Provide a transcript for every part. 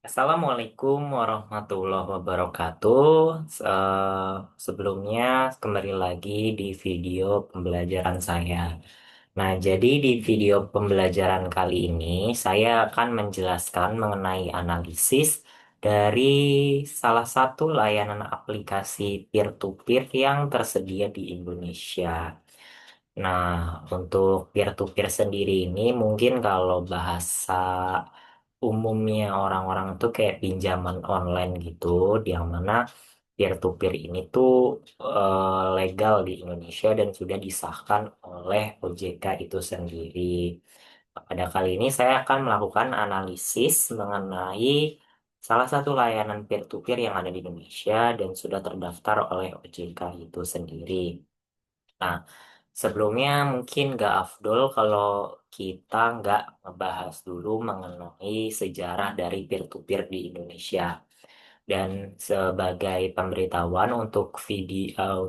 Assalamualaikum warahmatullahi wabarakatuh. Sebelumnya kembali lagi di video pembelajaran saya. Nah, jadi di video pembelajaran kali ini saya akan menjelaskan mengenai analisis dari salah satu layanan aplikasi peer-to-peer yang tersedia di Indonesia. Nah, untuk peer-to-peer sendiri ini mungkin kalau bahasa umumnya orang-orang tuh kayak pinjaman online gitu, yang mana peer-to-peer ini tuh legal di Indonesia dan sudah disahkan oleh OJK itu sendiri. Pada kali ini saya akan melakukan analisis mengenai salah satu layanan peer-to-peer yang ada di Indonesia dan sudah terdaftar oleh OJK itu sendiri. Nah, sebelumnya mungkin nggak afdol kalau kita nggak ngebahas dulu mengenai sejarah dari peer-to-peer di Indonesia. Dan sebagai pemberitahuan untuk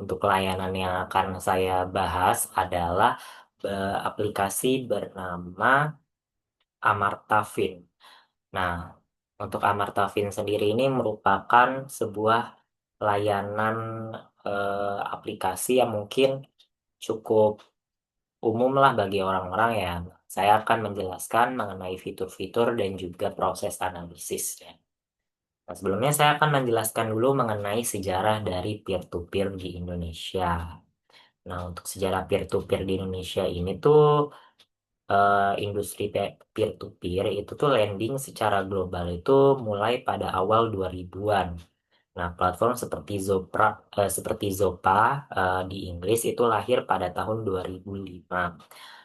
untuk layanan yang akan saya bahas adalah aplikasi bernama Amartafin. Nah, untuk Amartafin sendiri ini merupakan sebuah layanan aplikasi yang mungkin cukup umum lah bagi orang-orang ya. Saya akan menjelaskan mengenai fitur-fitur dan juga proses analisisnya. Nah, sebelumnya saya akan menjelaskan dulu mengenai sejarah dari peer-to-peer di Indonesia. Nah, untuk sejarah peer-to-peer di Indonesia ini tuh industri peer-to-peer itu tuh landing secara global itu mulai pada awal 2000-an. Nah, platform seperti Zopa di Inggris itu lahir pada tahun 2005.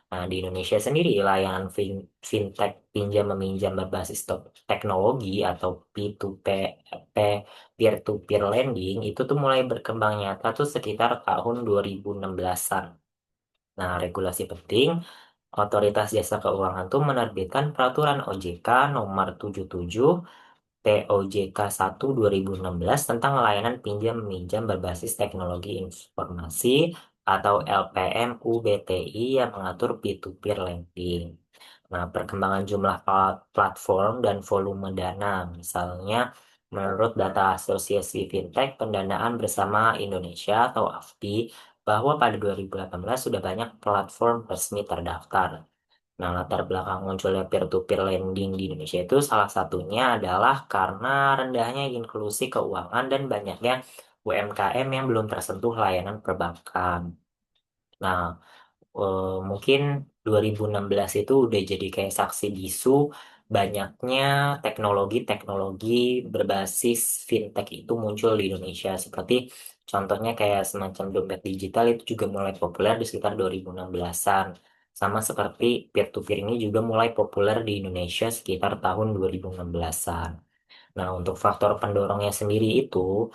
Nah, di Indonesia sendiri layanan fintech pinjam meminjam berbasis teknologi atau P2P, peer-to-peer lending itu tuh mulai berkembang nyata tuh sekitar tahun 2016-an. Nah, regulasi penting, Otoritas Jasa Keuangan tuh menerbitkan peraturan OJK nomor 77 POJK 1 2016 tentang layanan pinjam meminjam berbasis teknologi informasi atau LPM UBTI yang mengatur P2P lending. Nah, perkembangan jumlah platform dan volume dana, misalnya menurut data Asosiasi Fintech Pendanaan Bersama Indonesia atau AFPI, bahwa pada 2018 sudah banyak platform resmi terdaftar. Nah, latar belakang munculnya peer-to-peer lending di Indonesia itu salah satunya adalah karena rendahnya inklusi keuangan dan banyaknya UMKM yang belum tersentuh layanan perbankan. Nah, mungkin 2016 itu udah jadi kayak saksi bisu banyaknya teknologi-teknologi berbasis fintech itu muncul di Indonesia. Seperti contohnya kayak semacam dompet digital itu juga mulai populer di sekitar 2016-an. Sama seperti peer-to-peer ini juga mulai populer di Indonesia sekitar tahun 2016-an. Nah, untuk faktor pendorongnya sendiri itu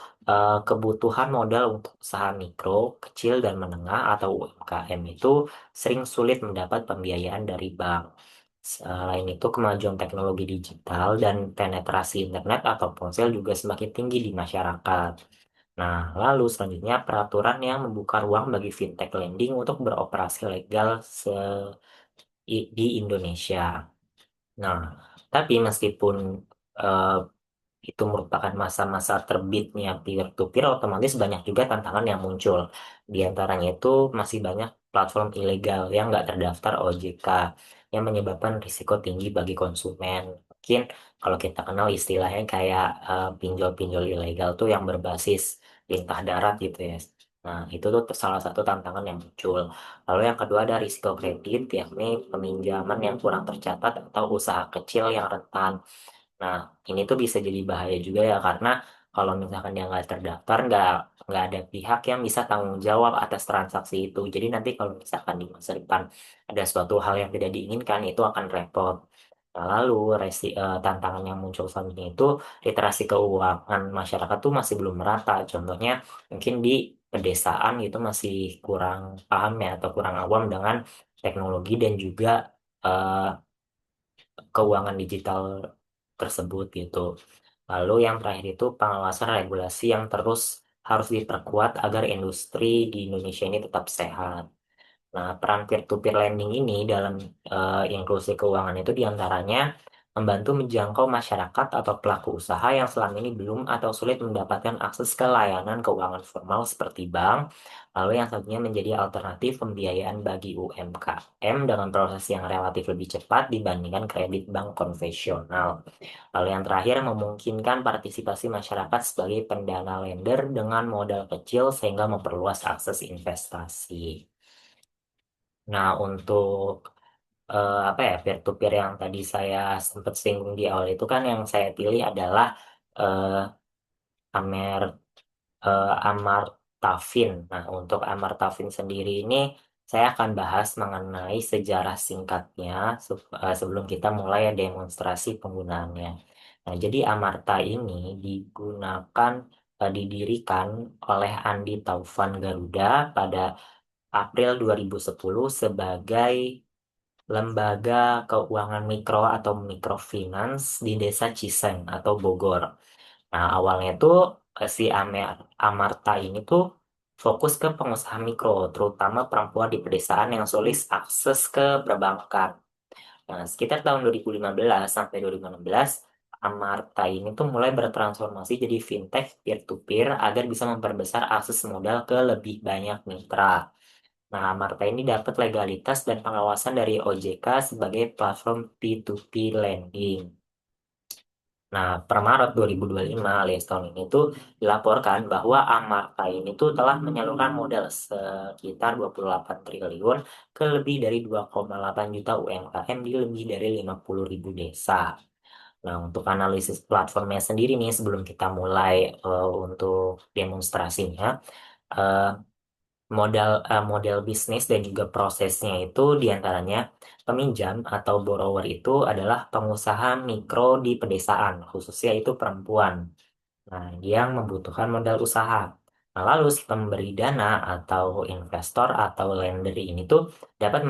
kebutuhan modal untuk usaha mikro, kecil, dan menengah atau UMKM itu sering sulit mendapat pembiayaan dari bank. Selain itu, kemajuan teknologi digital dan penetrasi internet atau ponsel juga semakin tinggi di masyarakat. Nah, lalu selanjutnya peraturan yang membuka ruang bagi fintech lending untuk beroperasi legal di Indonesia. Nah, tapi meskipun eh, itu merupakan masa-masa terbitnya peer-to-peer, otomatis banyak juga tantangan yang muncul. Di antaranya itu masih banyak platform ilegal yang nggak terdaftar OJK, yang menyebabkan risiko tinggi bagi konsumen. Mungkin kalau kita kenal istilahnya kayak pinjol-pinjol ilegal tuh yang berbasis lintah darat gitu ya. Nah, itu tuh salah satu tantangan yang muncul. Lalu yang kedua ada risiko kredit, yakni peminjaman yang kurang tercatat atau usaha kecil yang rentan. Nah, ini tuh bisa jadi bahaya juga ya karena kalau misalkan dia nggak terdaftar, nggak ada pihak yang bisa tanggung jawab atas transaksi itu. Jadi nanti kalau misalkan di masa depan ada suatu hal yang tidak diinginkan, itu akan repot. Nah, lalu tantangan yang muncul selanjutnya itu literasi keuangan masyarakat tuh masih belum merata. Contohnya mungkin di pedesaan itu masih kurang paham ya atau kurang awam dengan teknologi dan juga eh, keuangan digital tersebut gitu. Lalu yang terakhir itu pengawasan regulasi yang terus harus diperkuat agar industri di Indonesia ini tetap sehat. Nah, peran peer-to-peer lending ini dalam inklusi keuangan itu diantaranya membantu menjangkau masyarakat atau pelaku usaha yang selama ini belum atau sulit mendapatkan akses ke layanan keuangan formal seperti bank, lalu yang satunya menjadi alternatif pembiayaan bagi UMKM dengan proses yang relatif lebih cepat dibandingkan kredit bank konvensional. Lalu yang terakhir memungkinkan partisipasi masyarakat sebagai pendana lender dengan modal kecil sehingga memperluas akses investasi. Nah, untuk apa ya peer to peer yang tadi saya sempat singgung di awal itu kan yang saya pilih adalah eh, Amer Amartafin. Nah, untuk Amartafin sendiri ini saya akan bahas mengenai sejarah singkatnya sebelum kita mulai demonstrasi penggunaannya. Nah, jadi Amarta ini didirikan oleh Andi Taufan Garuda pada April 2010 sebagai lembaga keuangan mikro atau microfinance di Desa Ciseng atau Bogor. Nah, awalnya tuh si Amarta ini tuh fokus ke pengusaha mikro, terutama perempuan di pedesaan yang sulit akses ke perbankan. Nah, sekitar tahun 2015 sampai 2016, Amarta ini tuh mulai bertransformasi jadi fintech peer-to-peer agar bisa memperbesar akses modal ke lebih banyak mitra. Nah, Marta ini dapat legalitas dan pengawasan dari OJK sebagai platform P2P lending. Nah, per Maret 2025 alias tahun ini tuh dilaporkan bahwa Amarta ini tuh telah menyalurkan modal sekitar 28 triliun ke lebih dari 2,8 juta UMKM di lebih dari 50.000 desa. Nah, untuk analisis platformnya sendiri nih sebelum kita mulai untuk demonstrasinya, eh, model bisnis dan juga prosesnya itu diantaranya peminjam atau borrower itu adalah pengusaha mikro di pedesaan, khususnya itu perempuan. Nah, yang membutuhkan modal usaha. Nah, lalu si pemberi dana atau investor atau lender ini tuh dapat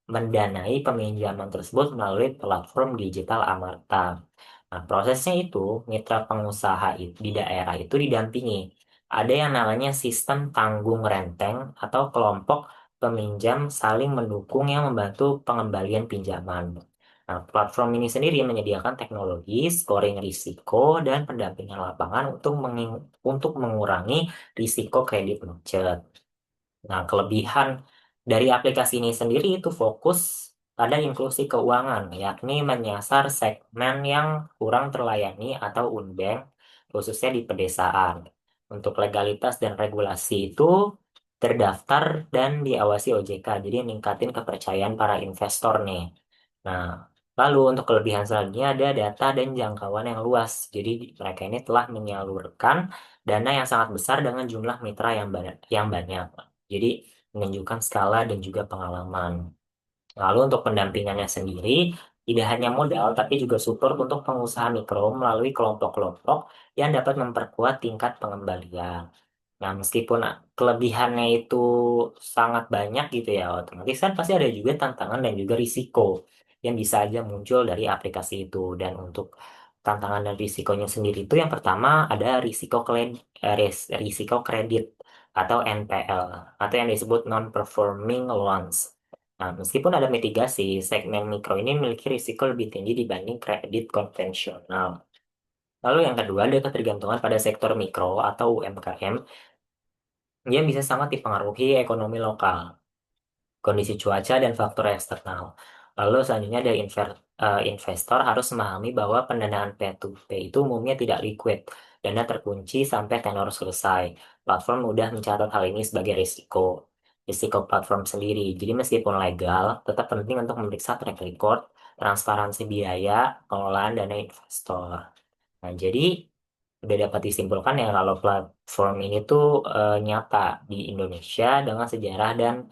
mendanai peminjaman tersebut melalui platform digital Amarta. Nah, prosesnya itu mitra pengusaha di daerah itu didampingi. Ada yang namanya sistem tanggung renteng atau kelompok peminjam saling mendukung yang membantu pengembalian pinjaman. Nah, platform ini sendiri menyediakan teknologi, scoring risiko, dan pendampingan lapangan untuk mengurangi risiko kredit macet. Nah, kelebihan dari aplikasi ini sendiri itu fokus pada inklusi keuangan, yakni menyasar segmen yang kurang terlayani atau unbank, khususnya di pedesaan. Untuk legalitas dan regulasi itu terdaftar dan diawasi OJK, jadi meningkatin kepercayaan para investor nih. Nah, lalu untuk kelebihan selanjutnya ada data dan jangkauan yang luas. Jadi mereka ini telah menyalurkan dana yang sangat besar dengan jumlah mitra yang banyak. Jadi menunjukkan skala dan juga pengalaman. Lalu untuk pendampingannya sendiri, tidak hanya modal, tapi juga support untuk pengusaha mikro melalui kelompok-kelompok yang dapat memperkuat tingkat pengembalian. Nah, meskipun kelebihannya itu sangat banyak gitu ya, otomatis kan pasti ada juga tantangan dan juga risiko yang bisa aja muncul dari aplikasi itu. Dan untuk tantangan dan risikonya sendiri itu yang pertama ada risiko kredit atau NPL atau yang disebut non-performing loans. Nah, meskipun ada mitigasi, segmen mikro ini memiliki risiko lebih tinggi dibanding kredit konvensional. Lalu yang kedua ada ketergantungan pada sektor mikro atau UMKM yang bisa sangat dipengaruhi ekonomi lokal, kondisi cuaca, dan faktor eksternal. Lalu selanjutnya ada investor harus memahami bahwa pendanaan P2P itu umumnya tidak liquid, dana terkunci sampai tenor selesai. Platform mudah mencatat hal ini sebagai risiko platform sendiri. Jadi meskipun legal, tetap penting untuk memeriksa track record, transparansi biaya, pengelolaan dana investor. Nah, jadi udah dapat disimpulkan ya kalau platform ini tuh nyata di Indonesia dengan sejarah dan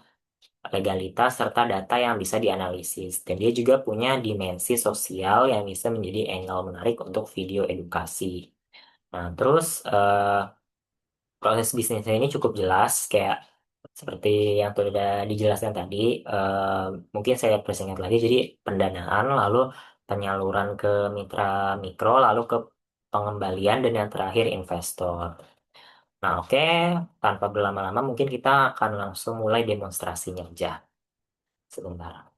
legalitas serta data yang bisa dianalisis. Dan dia juga punya dimensi sosial yang bisa menjadi angle menarik untuk video edukasi. Nah, terus proses bisnisnya ini cukup jelas, kayak seperti yang sudah dijelaskan tadi. eh, Mungkin saya persingkat lagi. Jadi pendanaan, lalu penyaluran ke mitra mikro, lalu ke pengembalian, dan yang terakhir investor. Nah, oke, tanpa berlama-lama mungkin kita akan langsung mulai demonstrasinya aja. Sebentar.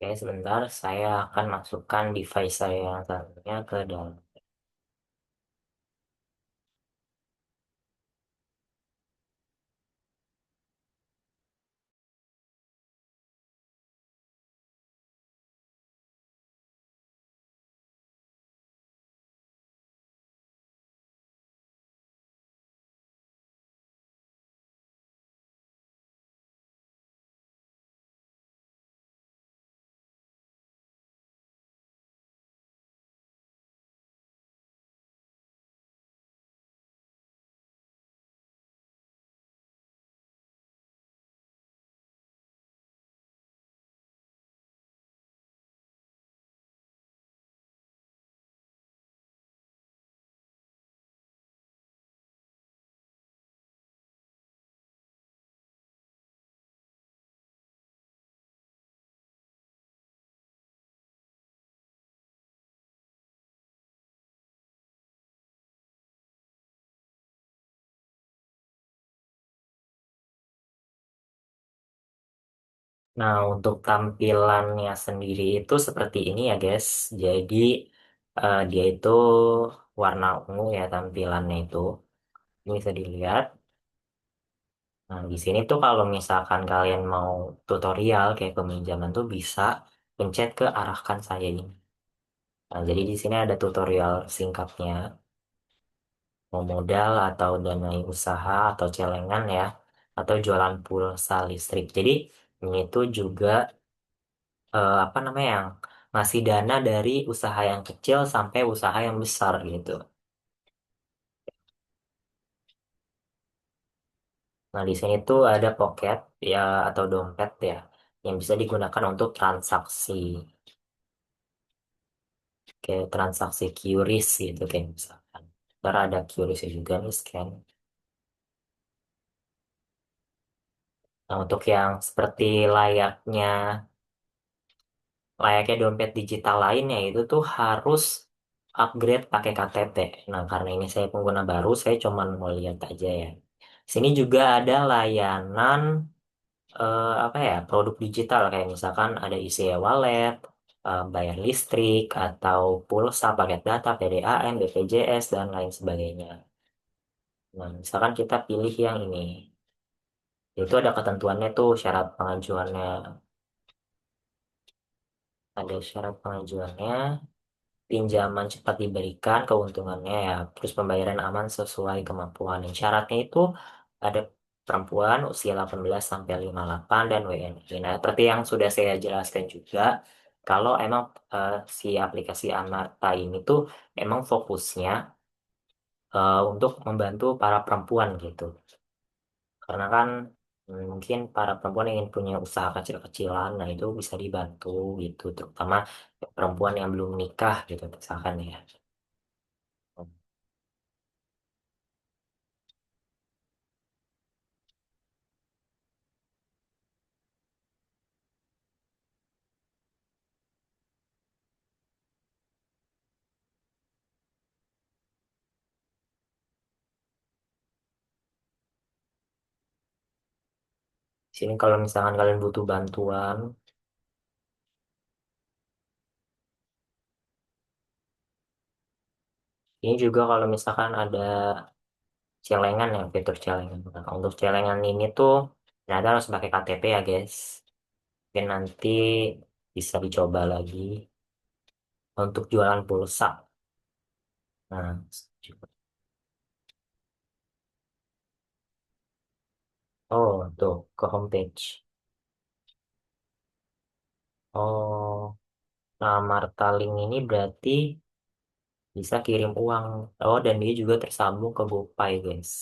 Oke, sebentar saya akan masukkan device saya yang satunya ke dalam. Nah, untuk tampilannya sendiri itu seperti ini ya, guys. Jadi, dia itu warna ungu ya tampilannya itu. Ini bisa dilihat. Nah, di sini tuh kalau misalkan kalian mau tutorial kayak peminjaman tuh bisa pencet ke arahkan saya ini. Nah, jadi di sini ada tutorial singkatnya, mau modal atau danai usaha atau celengan ya, atau jualan pulsa listrik. Jadi ini tuh juga apa namanya yang ngasih dana dari usaha yang kecil sampai usaha yang besar gitu. Nah, di sini tuh ada pocket ya atau dompet ya yang bisa digunakan untuk transaksi kayak transaksi QRIS gitu kayak misalkan. Ntar ada QRIS juga nih scan. Nah, untuk yang seperti layaknya layaknya dompet digital lainnya itu tuh harus upgrade pakai KTP. Nah, karena ini saya pengguna baru, saya cuman mau lihat aja ya. Sini juga ada layanan apa ya produk digital kayak misalkan ada isi wallet, bayar listrik atau pulsa, paket data, PDAM, BPJS dan lain sebagainya. Nah, misalkan kita pilih yang ini, itu ada ketentuannya tuh syarat pengajuannya, ada syarat pengajuannya, pinjaman cepat diberikan, keuntungannya ya, terus pembayaran aman sesuai kemampuan. Yang syaratnya itu ada perempuan usia 18 sampai 58 dan WNI. Nah, seperti yang sudah saya jelaskan juga, kalau emang si aplikasi Amarta ini tuh emang fokusnya untuk membantu para perempuan gitu. Karena kan mungkin para perempuan yang ingin punya usaha kecil-kecilan, nah itu bisa dibantu gitu, terutama perempuan yang belum nikah gitu misalkan ya. Sini kalau misalkan kalian butuh bantuan, ini juga kalau misalkan ada celengan ya, fitur celengan. Nah, untuk celengan ini tuh ternyata harus pakai KTP ya guys. Mungkin nanti bisa dicoba lagi untuk jualan pulsa. Nah, oh tuh ke homepage. Oh, nah Martaling ini berarti bisa kirim uang. Oh, dan dia juga tersambung ke GoPay guys.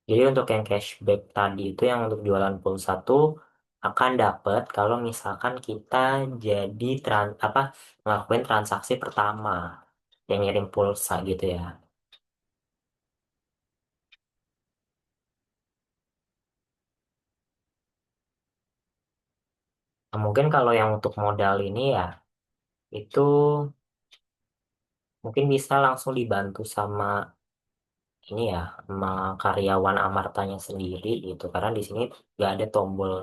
Jadi untuk yang cashback tadi itu yang untuk jualan pulsa tuh akan dapat kalau misalkan kita jadi apa ngelakuin transaksi pertama yang ngirim pulsa gitu ya. Nah, mungkin kalau yang untuk modal ini ya itu Mungkin bisa langsung dibantu sama ini ya, sama karyawan Amartanya sendiri gitu. Karena di sini nggak ada tombol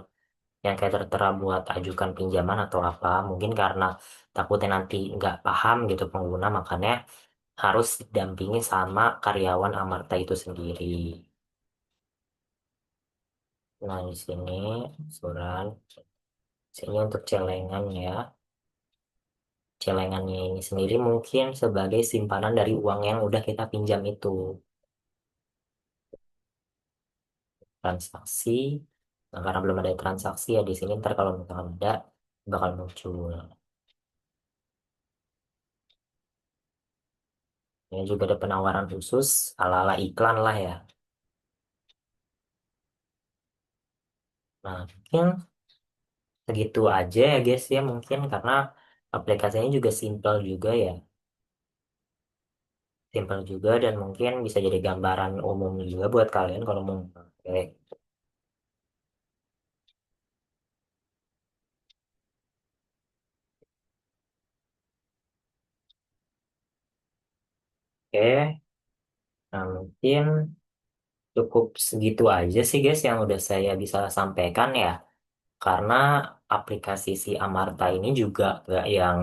yang kayak tertera buat ajukan pinjaman atau apa. Mungkin karena takutnya nanti nggak paham gitu pengguna, makanya harus didampingi sama karyawan Amarta itu sendiri. Nah, di sini surat, sini untuk celengan ya. Celengannya ini sendiri mungkin sebagai simpanan dari uang yang udah kita pinjam itu. Transaksi, nah, karena belum ada transaksi ya di sini ntar kalau misalkan ada bakal muncul. Ini juga ada penawaran khusus ala-ala iklan lah ya. Nah, mungkin segitu aja ya guys ya mungkin karena aplikasinya juga simple juga ya. Simple juga dan mungkin bisa jadi gambaran umum juga buat kalian kalau mau pakai. Oke, nah mungkin cukup segitu aja sih guys yang udah saya bisa sampaikan ya. Karena aplikasi si Amarta ini juga gak yang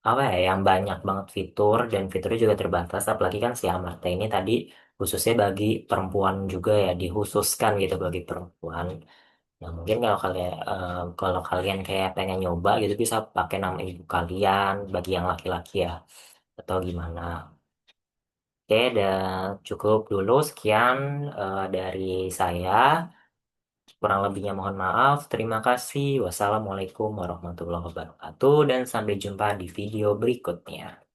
apa ya, yang banyak banget fitur dan fiturnya juga terbatas. Apalagi kan si Amarta ini tadi khususnya bagi perempuan juga ya, dikhususkan gitu bagi perempuan. Nah mungkin kalau kalian kayak pengen nyoba gitu bisa pakai nama ibu kalian bagi yang laki-laki ya atau gimana. Oke, dan cukup dulu sekian dari saya. Kurang lebihnya mohon maaf. Terima kasih. Wassalamualaikum warahmatullahi wabarakatuh dan sampai jumpa di video berikutnya.